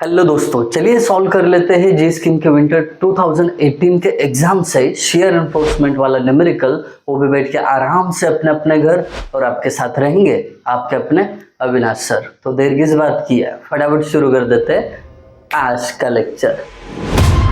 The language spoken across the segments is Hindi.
हेलो दोस्तों, चलिए सॉल्व कर लेते हैं जी स्किन के विंटर 2018 के एग्जाम से शेयर एनफोर्समेंट वाला न्यूमेरिकल। वो भी बैठ के आराम से अपने अपने घर और आपके साथ रहेंगे आपके अपने अविनाश सर। तो देर किस बात की है, फटाफट शुरू कर देते हैं आज का लेक्चर।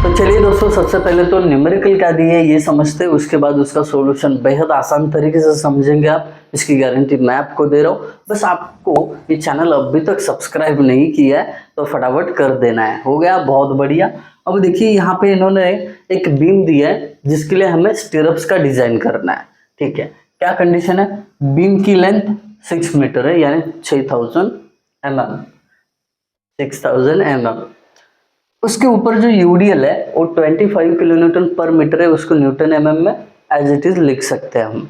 तो चलिए दोस्तों, सबसे पहले तो न्यूमेरिकल क्या दी है ये समझते हैं, उसके बाद उसका सॉल्यूशन बेहद आसान तरीके से समझेंगे आप, इसकी गारंटी मैं आपको दे रहा हूँ। बस आपको ये चैनल अभी तक सब्सक्राइब नहीं किया है तो फटाफट कर देना है। हो गया, बहुत बढ़िया। अब देखिए यहाँ पे इन्होंने एक बीम दिया है जिसके लिए हमें स्टिरप्स का डिजाइन करना है। ठीक है, क्या कंडीशन है, बीम की लेंथ 6 मीटर है यानी 6000 mm, 6000 mm। उसके ऊपर जो यूडीएल है वो 25 किलोन्यूटन पर मीटर है, उसको न्यूटन एमएम में एज इट इज लिख सकते हैं हम।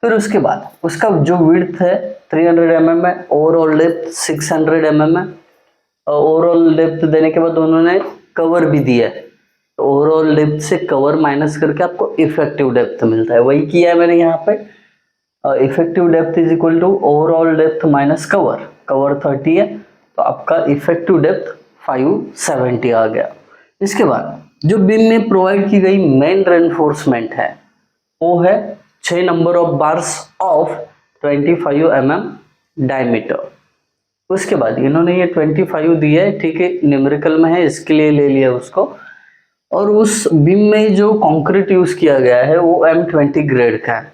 फिर उसके बाद उसका जो विड्थ है 300 mm है, ओवरऑल डेप्थ 600 mm है। ओवरऑल डेप्थ देने के बाद उन्होंने कवर भी दिया है, तो ओवरऑल डेप्थ से कवर माइनस करके आपको इफेक्टिव डेप्थ मिलता है, वही किया है मैंने यहाँ पे। Effective depth is equal to overall depth minus cover, cover 30 है तो आपका इफेक्टिव डेप्थ 570 आ गया। इसके बाद जो बीम में प्रोवाइड की गई मेन रेनफोर्समेंट है वो है 6 number of bars of 25 mm diameter. उसके बाद इन्होंने ये 25 दिया है, ठीक है, न्यूमेरिकल में है इसके लिए ले लिया उसको। और उस बीम में जो कंक्रीट यूज किया गया है वो M20 ग्रेड का है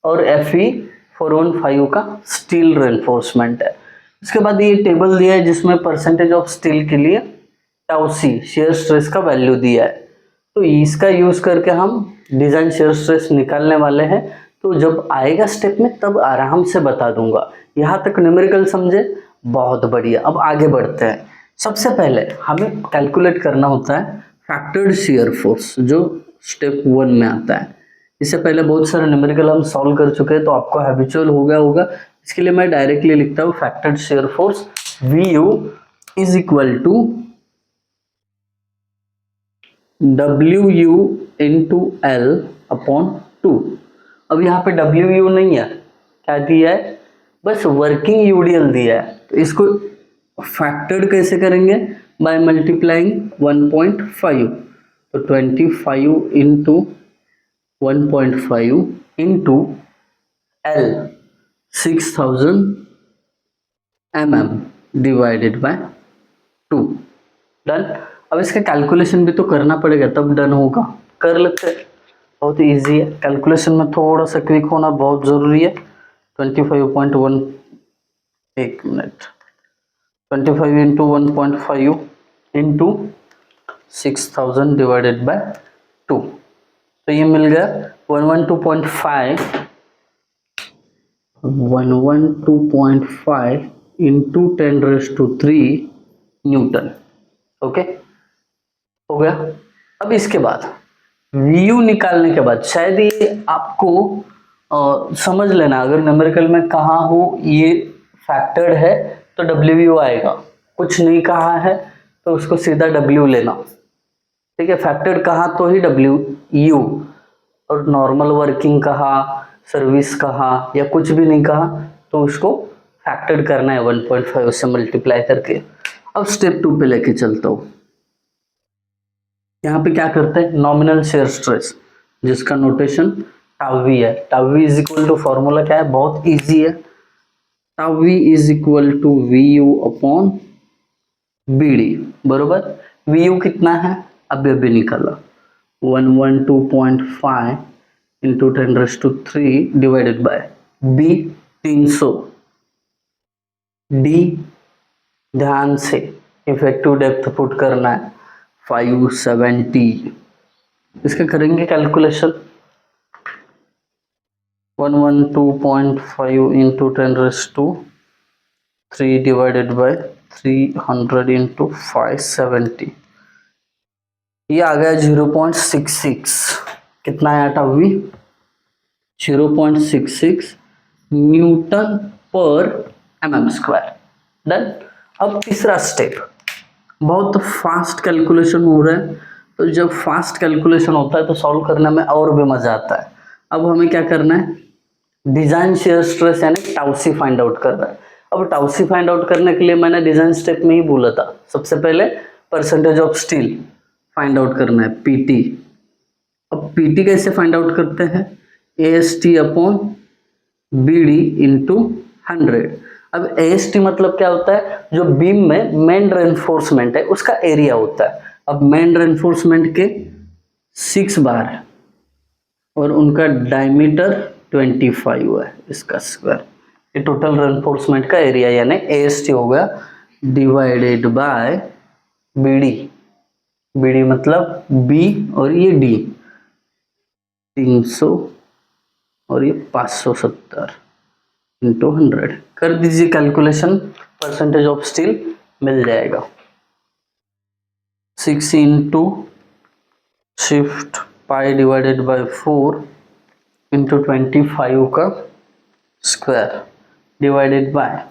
और Fe415 का स्टील रेनफोर्समेंट है। उसके बाद ये टेबल दिया है जिसमें परसेंटेज ऑफ स्टील के लिए टाउसी शेयर स्ट्रेस का वैल्यू दिया है, तो इसका यूज करके हम डिजाइन शेयर स्ट्रेस निकालने वाले हैं। तो जब आएगा स्टेप में तब आराम से बता दूंगा। यहाँ तक न्यूमेरिकल समझे, बहुत बढ़िया। अब आगे बढ़ते हैं। सबसे पहले हमें कैलकुलेट करना होता है फैक्टर्ड शेयर फोर्स, जो स्टेप 1 में आता है। इससे पहले बहुत सारे न्यूमेरिकल हम सॉल्व कर चुके हैं तो आपको हैबिचुअल हो गया होगा। इसके लिए मैं डायरेक्टली लिखता हूँ factored shear force VU is equal to WU into L upon 2। अब यहाँ पे WU नहीं है, क्या दिया है, बस वर्किंग यूडीएल दिया है। तो इसको फैक्टर्ड कैसे करेंगे, बाय मल्टीप्लाइंग 1.5, तो 25 into 1.5 into L 6000 mm divided by 2। Done. अब इसका कैलकुलेशन भी तो करना पड़ेगा तब डन होगा, कर लेते हैं, बहुत इजी है। कैलकुलेशन में थोड़ा सा क्विक होना बहुत ज़रूरी है। 25.1, एक minute, 25 into 1.5 into 6000 divided by 2, तो ये मिल गया 112.5 इंटू 10⁻³ न्यूटन। ओके, हो गया। अब इसके बाद VU निकालने के बाद शायद ये आपको समझ लेना, अगर न्यूमेरिकल में कहा हो ये फैक्टर्ड है तो WU आएगा, कुछ नहीं कहा है तो उसको सीधा W लेना। ठीक है, फैक्टर्ड कहा तो ही WU, और नॉर्मल वर्किंग कहा, सर्विस कहा या कुछ भी नहीं कहा तो उसको फैक्टर्ड करना है 1.5 से मल्टीप्लाई करके। अब स्टेप 2 पे लेके चलता हूँ। यहाँ पे क्या करते हैं, नॉमिनल शेयर स्ट्रेस जिसका नोटेशन टाउ वी है। Tau v is equal to, formula क्या है, बहुत इजी है, tau v is equal to VU upon BD, बरोबर। VU कितना है, अभी निकाला, 112.5 into 10⁻³ divided by B 300, D ध्यान से इफेक्टिव डेप्थ पुट करना है 570। इसका करेंगे calculation, 112.5 into 10⁻³ divided bye 300 into 570, ये आ गया 0.66। कितना आया tau we, 0.66 Newton per mm²। Done. अब तीसरा स्टेप, बहुत फास्ट कैलकुलेशन हो रहा है, तो जब फास्ट कैलकुलेशन होता है तो सॉल्व करने में और भी मजा आता है। अब हमें क्या करना है, डिजाइन शेयर स्ट्रेस यानी टाउ सी फाइंड आउट करना है। अब टाउ सी फाइंड आउट करने के लिए मैंने डिजाइन स्टेप में ही बोला था, सबसे पहले percentage of steel find out करना है, पीटी। अब पीटी कैसे फाइंड आउट करते हैं, AST अपॉन BD इंटू 100। अब AST मतलब क्या होता है, जो बीम में मेन रेनफोर्समेंट है उसका एरिया होता है। अब मेन रेनफोर्समेंट के 6 बार और उनका डायमीटर 25 है, इसका स्क्वायर, ये टोटल रेनफोर्समेंट का एरिया यानी AST हो गया, डिवाइडेड बाय BD। BD मतलब B और ये D 300 और ये 570 इंटू 100 कर दीजिए calculation, percentage of steel mill जाएगा। 6 into shift pi divided by 4 into 25 का स्क्वायर डिवाइडेड बाय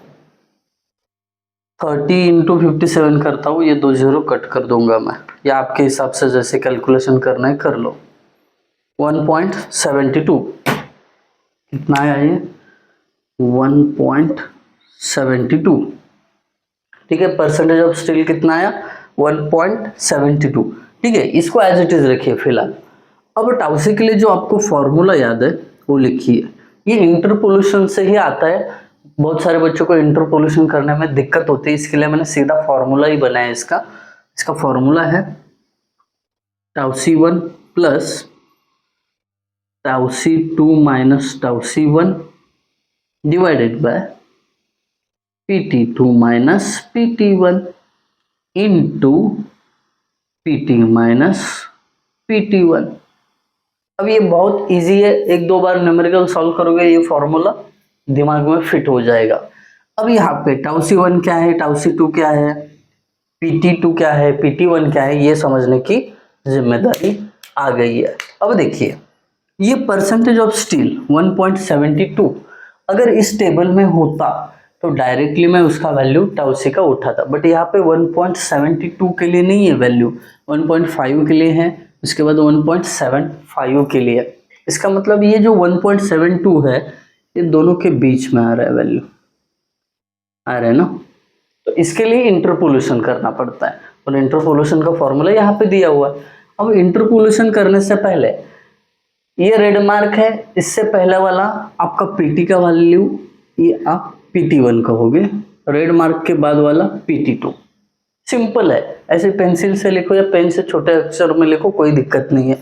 30 इंटू 57 करता हूँ, ये 2 0 कट कर दूंगा मैं, या आपके हिसाब से जैसे कैलकुलेशन करना है कर लो। 1.72 कितना आया ये, 1.72, ठीक है। परसेंटेज ऑफ स्टील कितना आया, 1.72, ठीक है। इसको एज इट इज रखिए फिलहाल। अब टाउसी के लिए जो आपको फॉर्मूला याद है वो लिखिए, ये इंटरपोलेशन से ही आता है। बहुत सारे बच्चों को इंटरपोलेशन करने में दिक्कत होती है, इसके लिए मैंने सीधा फॉर्मूला ही बनाया इसका फॉर्मूला है टाउसी 1 plus टाउसी 2 minus टाउसी 1 divided by PT2 minus PT1 into PT minus PT1। अब ये बहुत इजी है, एक दो बार न्यूमेरिकल सॉल्व करोगे ये फॉर्मूला दिमाग में फिट हो जाएगा। अब यहाँ पे टाउसी 1 क्या है, टाउसी 2 क्या है, PT2 क्या है, PT1 क्या है, ये समझने की जिम्मेदारी आ गई है। अब देखिए ये परसेंटेज ऑफ स्टील 1.72 अगर इस टेबल में होता तो डायरेक्टली मैं उसका वैल्यू टाउसी का उठाता, बट यहाँ पे 1.72 के लिए नहीं है वैल्यू, 1.5 के लिए है, उसके बाद 1.75 के लिए। इसका मतलब ये जो 1.72 है ये दोनों के बीच में आ रहा है, वैल्यू आ रहा है ना। तो इसके लिए इंटरपोलेशन करना पड़ता है और इंटरपोलेशन का फॉर्मूला यहाँ पे दिया हुआ है। अब इंटरपोलेशन करने से पहले ये रेड मार्क है, इससे पहले वाला आपका PT का वैल्यू ये आप PT1 कहोगे, रेड मार्क के बाद वाला PT2। सिंपल है, ऐसे पेंसिल से लिखो या पेन से छोटे अक्षर में लिखो, कोई दिक्कत नहीं है।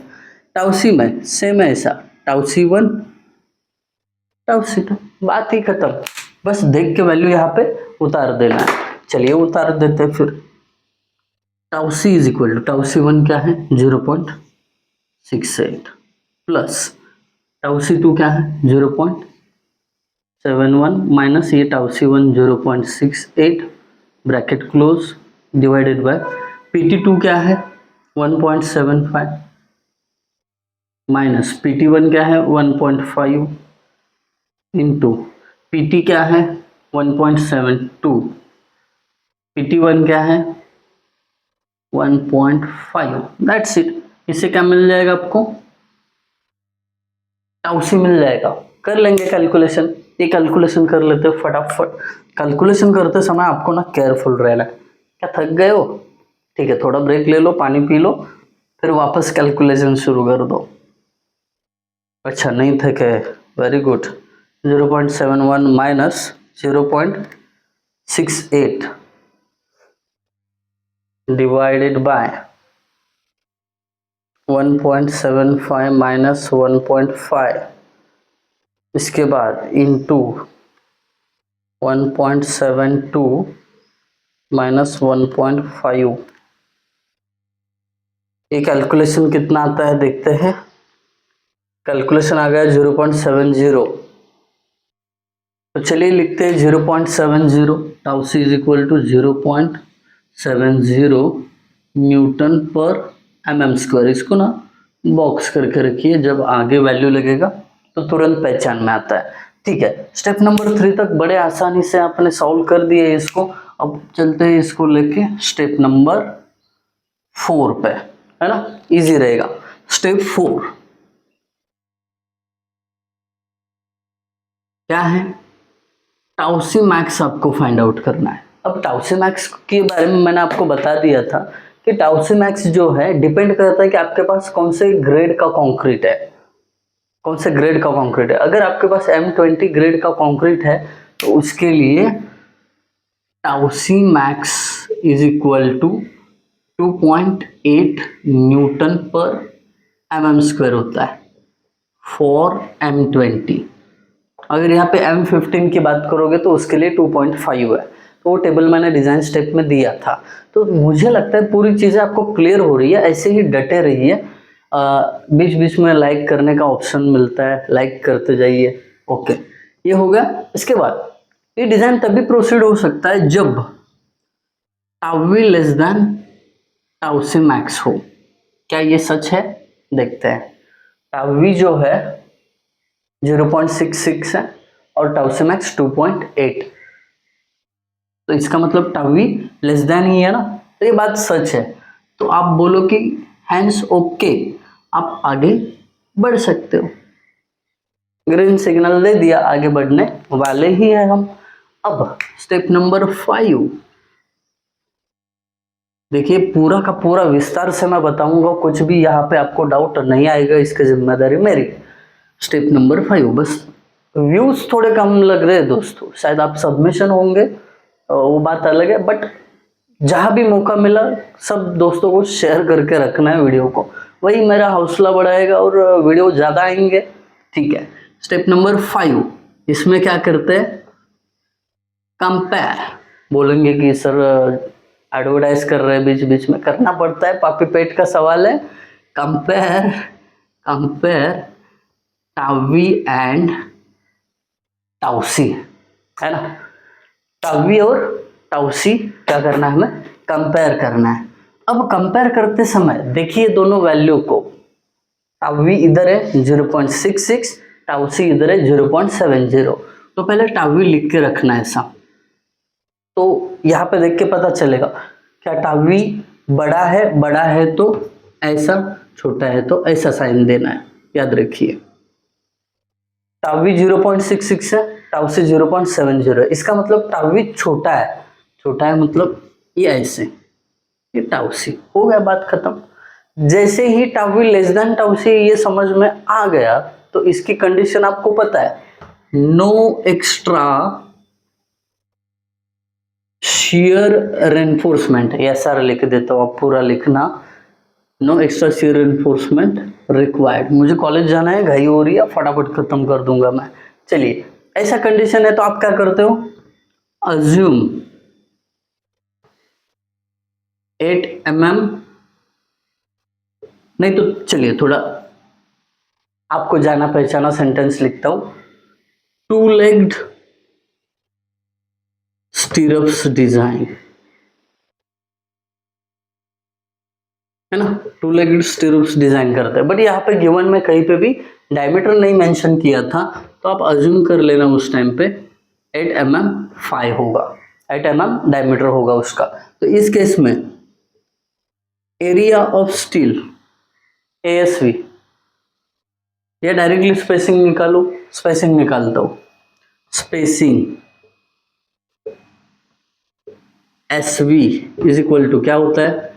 टाउसी में सेम है ऐसा, टाउसी 1 टाउसी 2, बात ही खत्म। बस देख के वैल्यू यहाँ पे उतार देना है। चलिए उतार देते फिर। Tau c is equal to tau c 1 क्या है 0.68 प्लस टाउसी 2 क्या है 0.71 माइनस ये टाउसी 1 0.68 bracket close divided by PT2 क्या है 1.75 माइनस PT1 क्या है 1.5 इंटू PT क्या है 1.72, PT1 क्या है 1.5, दैट्स इट। इससे क्या मिल जाएगा आपको, टाउसी मिल जाएगा। कर लेंगे कैलकुलेशन, ये कैलकुलेशन कर लेते हो फटाफट। कैलकुलेशन करते समय आपको ना केयरफुल रहना है। क्या थक गए हो, ठीक है थोड़ा ब्रेक ले लो, पानी पी लो, फिर वापस कैलकुलेशन शुरू कर दो। अच्छा नहीं थके, very good. 0.71 minus 0.68 divided by 1.75 minus 1.5, इसके बाद इंटू 1.72 माइनस 1.5। ये कैलकुलेशन कितना आता है देखते हैं। कैलकुलेशन आ गया 0.70, तो चलिए लिखते हैं 0.70, tau c is equal to 0.70 newton per mm²। इसको ना बॉक्स करके रखिए, जब आगे वैल्यू लगेगा तो तुरंत पहचान में आता है, ठीक है। स्टेप नंबर 3 तक बड़े आसानी से आपने सॉल्व कर दिए इसको। अब चलते हैं इसको लेके स्टेप नंबर 4 पे, है ना, इजी रहेगा। स्टेप 4 क्या है, टाउसी मैक्स आपको फाइंड आउट करना है। अब टाउसी मैक्स के बारे में मैंने आपको बता दिया था कि टाउसी मैक्स जो है डिपेंड करता है कि आपके पास कौन से ग्रेड का कंक्रीट है, कौन से ग्रेड का कंक्रीट है। अगर आपके पास M20 ग्रेड का कंक्रीट है तो उसके लिए tau c max is equal to 2.8 newton per mm² होता है फॉर M20। अगर यहाँ पे M15 की बात करोगे तो उसके लिए 2.5 है। तो वो टेबल मैंने डिजाइन स्टेप में दिया था। तो मुझे लगता है पूरी चीज़ें आपको क्लियर हो रही है, ऐसे ही डटे रहिए। बीच बीच में लाइक करने का ऑप्शन मिलता है, लाइक करते जाइए। ओके, ये हो गया। इसके बाद ये डिजाइन तभी प्रोसीड हो सकता है जब टावी लेस देन टाउसी मैक्स हो। क्या ये सच है? देखते हैं। टावी जो है 0.66 है और टाउसी मैक्स 2.8, तो इसका मतलब टावी लेस देन ही है ना, तो ये बात सच है। तो आप बोलो कि हैंस ओके, आप आगे बढ़ सकते हो। ग्रीन सिग्नल दे दिया, आगे बढ़ने वाले ही है हम। अब स्टेप नंबर 5 देखिए, पूरा का पूरा विस्तार से मैं बताऊंगा, कुछ भी यहाँ पे आपको डाउट नहीं आएगा, इसकी जिम्मेदारी मेरी। स्टेप नंबर 5, बस व्यूज थोड़े कम लग रहे हैं दोस्तों, शायद आप सबमिशन होंगे वो बात अलग है, बट जहाँ भी मौका मिला सब दोस्तों को शेयर करके रखना है वीडियो को, वही मेरा हौसला बढ़ाएगा और वीडियो ज़्यादा आएंगे। ठीक है, स्टेप नंबर 5, इसमें क्या करते हैं, कंपेयर। बोलेंगे कि सर एडवर्टाइज कर रहे हैं, बीच बीच में करना पड़ता है, पापी पेट का सवाल है। कंपेयर टावी एंड टाउसी, है ना। टावी और टाउसी क्या करना है, हमें कंपेयर करना है। अब कंपेयर करते समय देखिए दोनों वैल्यू को, टावी इधर है 0.66, टाउसी इधर है 0.70। तो पहले टावी लिख के रखना है ऐसा, तो यहाँ पे देख के पता चलेगा क्या टावी बड़ा है तो ऐसा, छोटा है तो ऐसा साइन देना है, याद रखिए। टावी 0.66 है, टाउसी 0.70 है, इसका मतलब टावी छोटा है मतलब ये ऐसे, ये टाउसी हो गया, बात खत्म। जैसे ही टावी लेस देन टाउसी ये समझ में आ गया तो इसकी कंडीशन आपको पता है, no extra shear reinforcement, SR लिख देता हूँ, आप पूरा लिखना, no extra shear reinforcement required. मुझे कॉलेज जाना है, घाई हो रही है, फटाफट खत्म कर दूंगा मैं। चलिए, ऐसा कंडीशन है तो आप क्या करते हो, अज्यूम 8 mm, नहीं तो चलिए थोड़ा आपको जाना पहचाना सेंटेंस लिखता हूं, 2-legged स्टीरप्स डिजाइन, है ना। 2-legged स्टीरप्स डिजाइन करते हैं, बट यहाँ पे गिवन में कहीं पे भी डायमीटर नहीं मेंशन किया था, तो आप अज्यूम कर लेना उस टाइम पे 8 mm 5 होगा, 8 mm डायमीटर होगा उसका। तो इस केस में एरिया ऑफ स्टील ASV, या डायरेक्टली स्पेसिंग निकालो, स्पेसिंग निकालता हूं, spacing SV is equal to क्या होता है,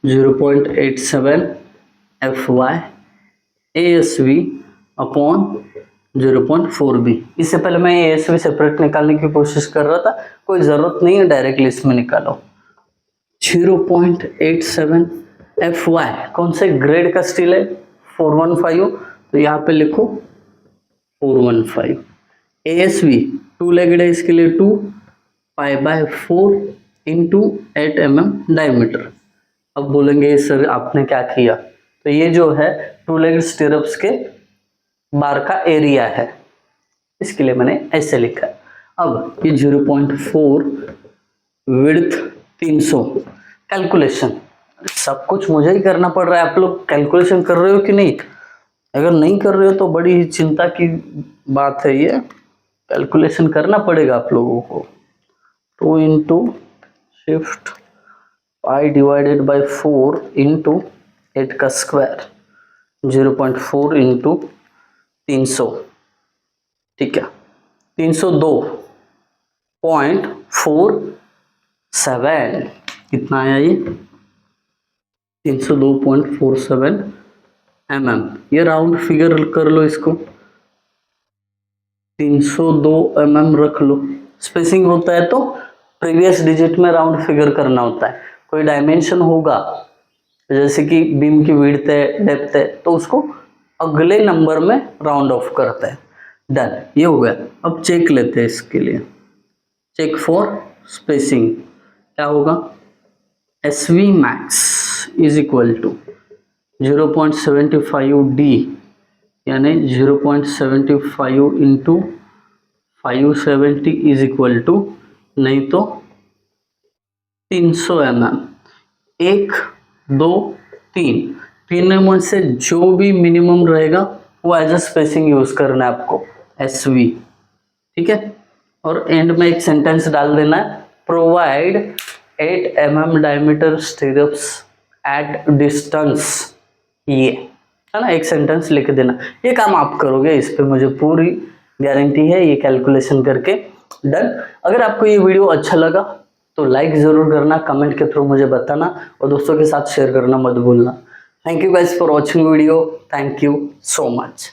0.87 FY ASV अपॉन 0.4B। इससे पहले मैं ASV सेपरेट निकालने की कोशिश कर रहा था, कोई ज़रूरत नहीं है, डायरेक्टली इसमें निकालो। 0.87 FY कौन से ग्रेड का स्टील है, 415, तो यहाँ पे लिखो 415। ASV 2-legged है, इसके लिए 2 π/4 इंटू 8 mm डायमीटर। अब बोलेंगे सर आपने क्या किया, तो ये जो है 2-legged स्टीरप्स के बार का एरिया है, इसके लिए मैंने ऐसे लिखा है। अब ये 0.4 विड्थ 300, कैलकुलेशन सब कुछ मुझे ही करना पड़ रहा है, आप लोग कैलकुलेशन कर रहे हो कि नहीं? अगर नहीं कर रहे हो तो बड़ी ही चिंता की बात है, ये कैलकुलेशन करना पड़ेगा आप लोगों को। 2 इंटू शिफ्ट π/4 इंटू 8 का स्क्वायर, 0.4 इंटू 300, ठीक है, 302 302.47, कितना आया ये 302.47 mm। ये राउंड फिगर कर लो, इसको 302 mm रख लो। स्पेसिंग होता है तो प्रीवियस डिजिट में राउंड फिगर करना होता है। कोई डायमेंशन होगा जैसे कि बीम की विड्थ है, डेप्थ है, तो उसको अगले नंबर में राउंड ऑफ करते हैं। डन, ये हो गया। अब चेक लेते हैं इसके लिए, चेक फॉर स्पेसिंग। क्या होगा, SV max is equal to 0.75D यानी 0.75 इंटू 570 इज इक्वल टू, नहीं तो 300 mm। 1 2 3 में से जो भी मिनिमम रहेगा वो एज अ स्पेसिंग यूज करना है आपको, SV, ठीक है। और एंड में एक सेंटेंस डाल देना है, provide 8 mm diameter stirrups at distance, ये है ना, एक सेंटेंस लिख देना। ये काम आप करोगे, इस पे मुझे पूरी गारंटी है, ये कैलकुलेशन करके। डन। अगर आपको ये वीडियो अच्छा लगा तो लाइक ज़रूर करना, कमेंट के थ्रू मुझे बताना और दोस्तों के साथ शेयर करना मत भूलना। Thank you guys for watching video, thank you so much.